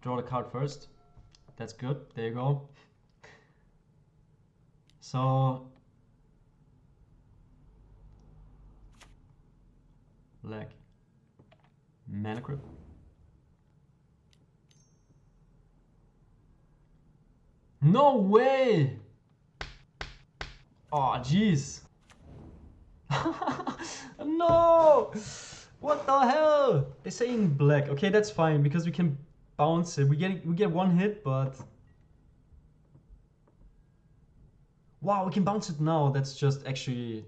Draw the card first. That's good. There you go. So black Mana Crypt. No way! Oh jeez. No! What the hell? They're saying black. Okay, that's fine because we can bounce it. We get one hit, but wow, we can bounce it now. That's just actually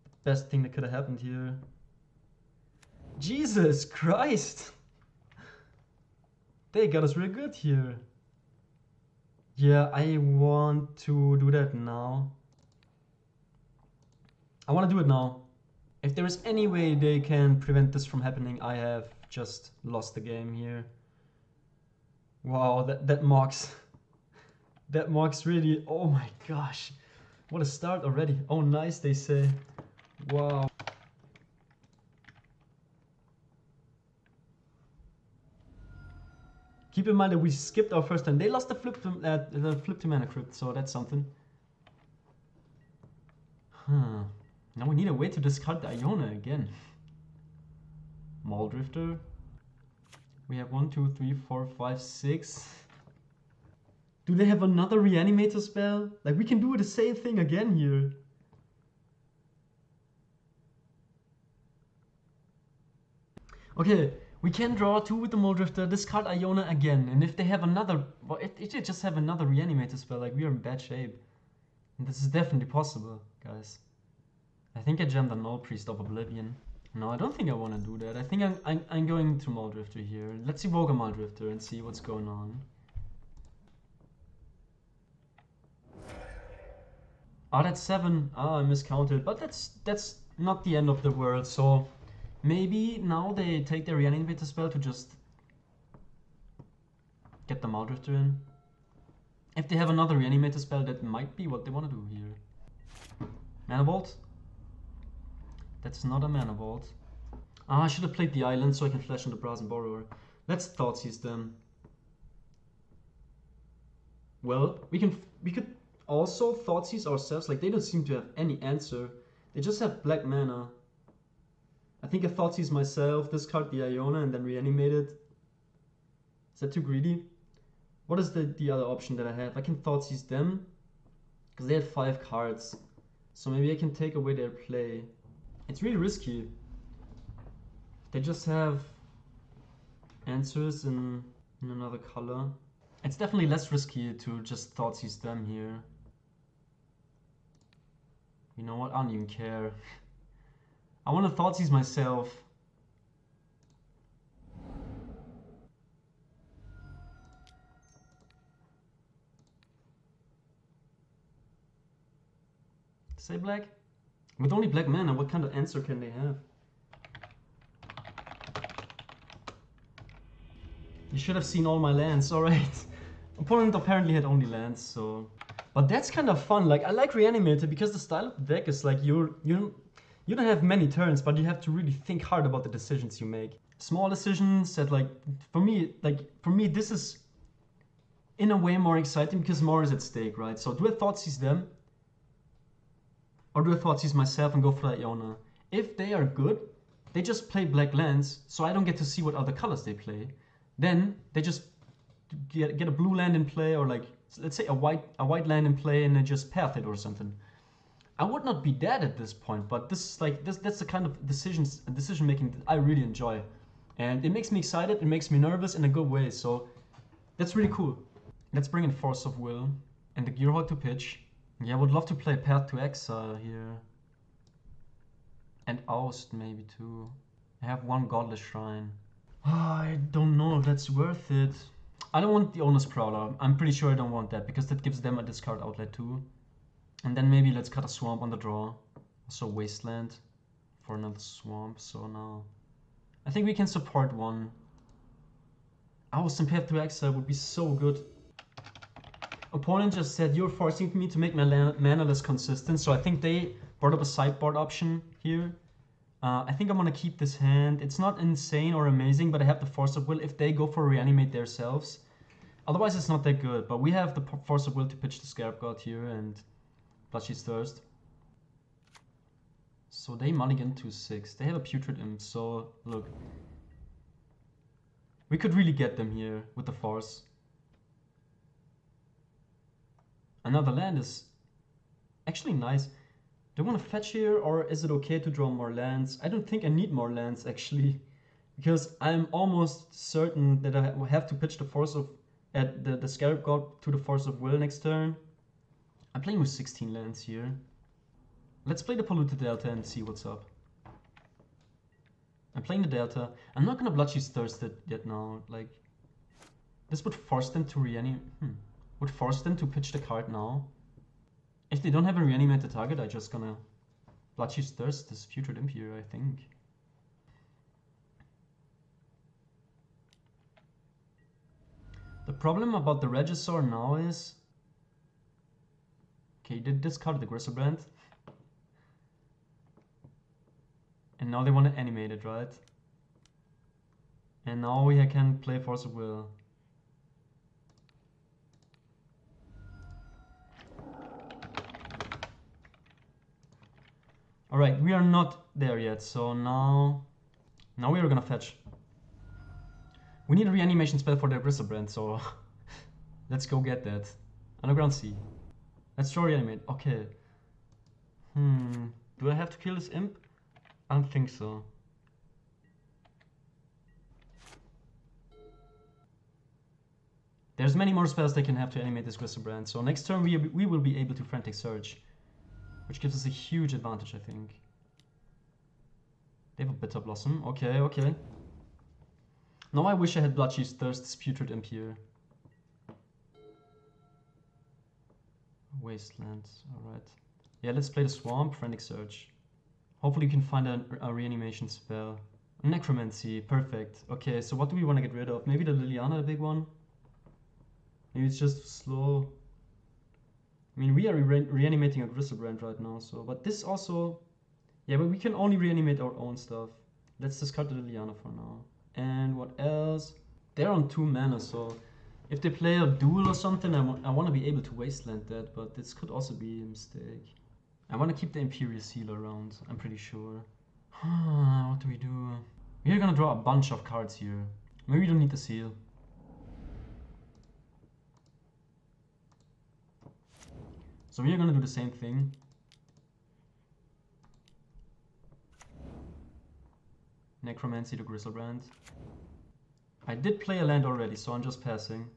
the best thing that could have happened here. Jesus Christ! They got us real good here. Yeah, I want to do that now. I want to do it now. If there is any way they can prevent this from happening, I have just lost the game here. Wow, that marks. That marks really. Oh my gosh. What a start already. Oh, nice, they say. Wow. Keep in mind that we skipped our first turn. They lost the flip to Mana Crypt, so that's something. Huh. Now we need a way to discard the Iona again. Maul Drifter. We have 1, 2, 3, 4, 5, 6. Do they have another Reanimator spell? Like, we can do the same thing again here. Okay, we can draw 2 with the Maul Drifter, discard Iona again, and if they have another, well, if they just have another Reanimator spell, like, we are in bad shape. And this is definitely possible, guys. I think I jammed the Null Priest of Oblivion. No, I don't think I want to do that. I think I'm going to Maul Drifter here. Let's evoke a Maul Drifter and see what's going on. Ah, that's 7. Ah, I miscounted. But that's not the end of the world. So maybe now they take their Reanimator spell to just get the Maul Drifter in. If they have another Reanimator spell, that might be what they want to do here. Mana Vault? That's not a Mana Vault. Ah, I should have played the island so I can flash on the Brazen Borrower. Let's Thoughtseize them. Well, we could also Thoughtseize ourselves. Like, they don't seem to have any answer. They just have black mana. I think I Thoughtseize myself, discard the Iona, and then reanimate it. Is that too greedy? What is the other option that I have? I can Thoughtseize them, because they have 5 cards. So maybe I can take away their play. It's really risky. They just have answers in another color. It's definitely less risky to just Thoughtseize them here. You know what? I don't even care. I want to Thoughtseize myself. Say black? With only black mana, what kind of answer can they have? You should have seen all my lands, alright. Opponent apparently had only lands, so... But that's kind of fun, like, I like Reanimator because the style of the deck is like you don't have many turns, but you have to really think hard about the decisions you make. Small decisions that, like, for me, this is in a way more exciting because more is at stake, right? So do I Thoughtseize them? Or do I Thoughtseize myself and go for Iona? If they are good, they just play black lands, so I don't get to see what other colors they play. Then they just get a blue land in play, or like, let's say a white land in play, and they just path it or something. I would not be dead at this point, but this is like that's the kind of decision making that I really enjoy, and it makes me excited. It makes me nervous in a good way. So that's really cool. Let's bring in Force of Will and the Gearhawk to pitch. Yeah, I would love to play Path to Exile here, and Oust maybe too. I have one Godless Shrine. I don't know if that's worth it. I don't want the Owner's Prowler. I'm pretty sure I don't want that because that gives them a discard outlet too. And then maybe let's cut a Swamp on the draw. Also Wasteland for another Swamp. So now I think we can support one. Oust and Path to Exile would be so good. Opponent just said you're forcing me to make my mana less consistent. So I think they brought up a sideboard option here. I think I'm gonna keep this hand. It's not insane or amazing, but I have the Force of Will if they go for Reanimate themselves. Otherwise, it's not that good. But we have the Force of Will to pitch the Scarab God here and Bloodshield's Thirst. So they mulligan to 6. They have a Putrid Imp. So look, we could really get them here with the Force. Another land is actually nice. Do I want to fetch here, or is it okay to draw more lands? I don't think I need more lands, actually, because I'm almost certain that I have to pitch the Force of the Scarab God to the Force of Will next turn. I'm playing with 16 lands here. Let's play the Polluted Delta and see what's up. I'm playing the Delta. I'm not gonna Bloodshield's Thirst yet now. Like, this would force them to reanimate. Would force them to pitch the card now. If they don't have a reanimated target, I'm just gonna Bloodshield's Thirst this Putrid Imp here, I think. The problem about the Regisaur now is... Okay, they discarded the Griselbrand. And now they want to animate it, right? And now we can play Force of Will. Alright, we are not there yet, so now we are gonna fetch. We need a reanimation spell for their Griselbrand, so let's go get that. Underground Sea. Let's draw reanimate. Okay. Do I have to kill this imp? I don't think so. There's many more spells they can have to animate this Griselbrand, so next turn we will be able to Frantic Surge, which gives us a huge advantage, I think. They have a Bitter Blossom. Okay, okay. Now I wish I had Bloodshield's Thirst, this Putrid Imp here. Wastelands, alright. Yeah, let's play the Swamp, Frantic Surge. Hopefully you can find a reanimation spell. Necromancy, perfect. Okay, so what do we want to get rid of? Maybe the Liliana, the big one? Maybe it's just slow. I mean, we are reanimating a Griselbrand right now, so... But this also... Yeah, but we can only reanimate our own stuff. Let's discard the Liliana for now. And what else? They're on 2 mana, so... If they play a duel or something, I want to be able to wasteland that, but this could also be a mistake. I want to keep the Imperious Seal around, I'm pretty sure. What do we do? We're gonna draw a bunch of cards here. Maybe we don't need the seal. So we are gonna do the same thing. Necromancy to Griselbrand. I did play a land already, so I'm just passing.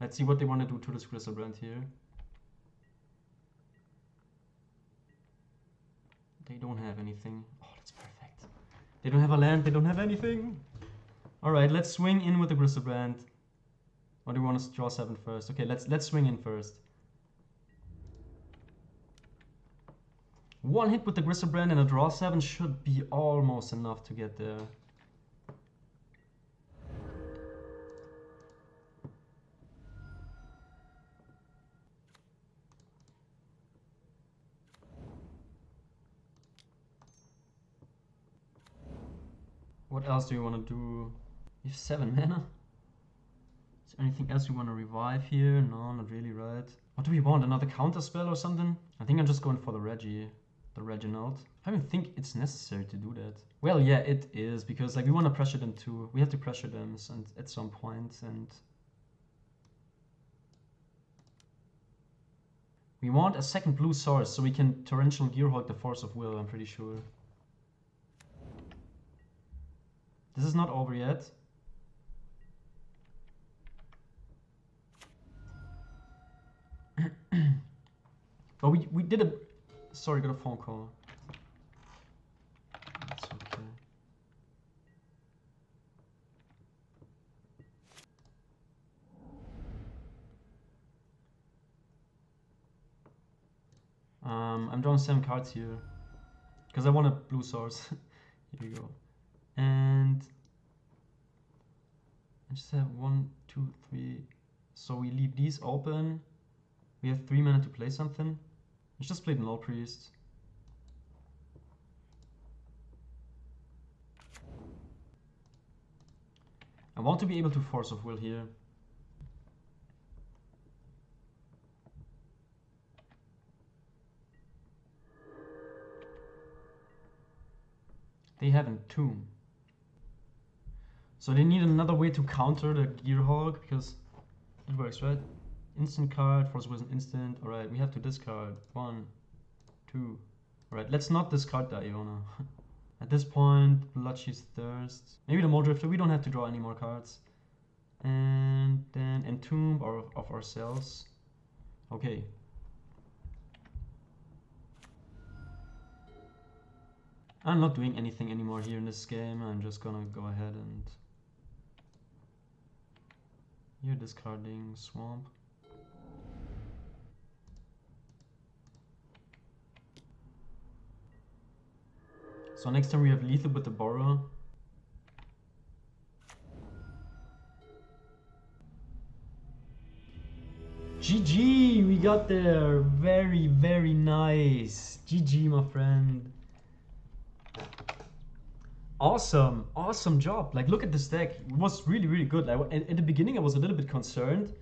Let's see what they want to do to this Griselbrand here. They don't have anything. Oh, that's perfect. They don't have a land, they don't have anything. Alright, let's swing in with the Griselbrand. Or do we want to draw 7 first? Okay, let's swing in first. One hit with the Griselbrand and a draw 7 should be almost enough to get there. What else do you want to do? You have 7 mana? Is there anything else you want to revive here? No, not really, right? What do we want? Another counter spell or something? I think I'm just going for the Reginald. I don't think it's necessary to do that. Well, yeah, it is, because like we want to pressure them too. We have to pressure them and at some point, and we want a second blue source so we can Torrential Gearhulk the Force of Will, I'm pretty sure. This is not over yet. But we did a... Sorry, got a phone call. That's okay. I'm drawing 7 cards here. Because I want a blue source. Here you go. And I just have 1, 2, 3. So we leave these open. We have 3 mana to play something. Let's just play the Null Priest. I want to be able to Force of Will here. They have Entomb. So they need another way to counter the Gearhulk, because it works, right? Instant card, Force of Will is an instant. Alright, we have to discard. 1, 2. Alright, let's not discard the Iona. At this point, Bloodshie's Thirst. Maybe the Muldrifter, we don't have to draw any more cards. And then Entomb of ourselves. Okay. I'm not doing anything anymore here in this game. I'm just gonna go ahead and... You're discarding Swamp. So next time we have Lethal with the Borrow. GG! We got there! Very, very nice! GG, my friend. Awesome, awesome job. Like, look at this deck. It was really, really good. Like, at the beginning, I was a little bit concerned.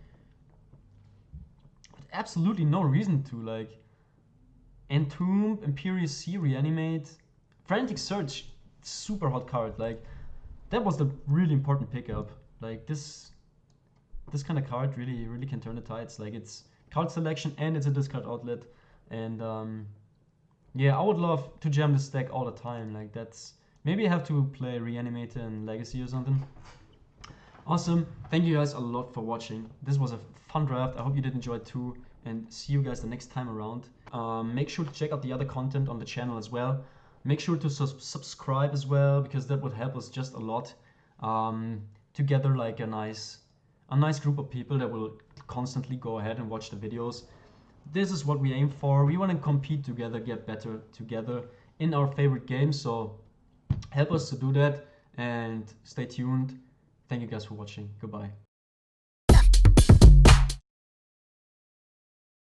But absolutely no reason to. Like, Entomb, Imperious Sea, Reanimate, Frantic Search, super hot card. Like, that was the really important pickup. Like, this kind of card really, really can turn the tides. Like, it's card selection and it's a discard outlet. And yeah, I would love to jam this deck all the time. Like, that's... Maybe I have to play Reanimator and Legacy or something. Awesome. Thank you guys a lot for watching. This was a fun draft. I hope you did enjoy it too. And see you guys the next time around. Make sure to check out the other content on the channel as well. Make sure to subscribe as well, because that would help us just a lot. To gather like a nice group of people that will constantly go ahead and watch the videos. This is what we aim for. We want to compete together, get better together in our favorite games. So help us to do that, and stay tuned. Thank you guys for watching. Goodbye.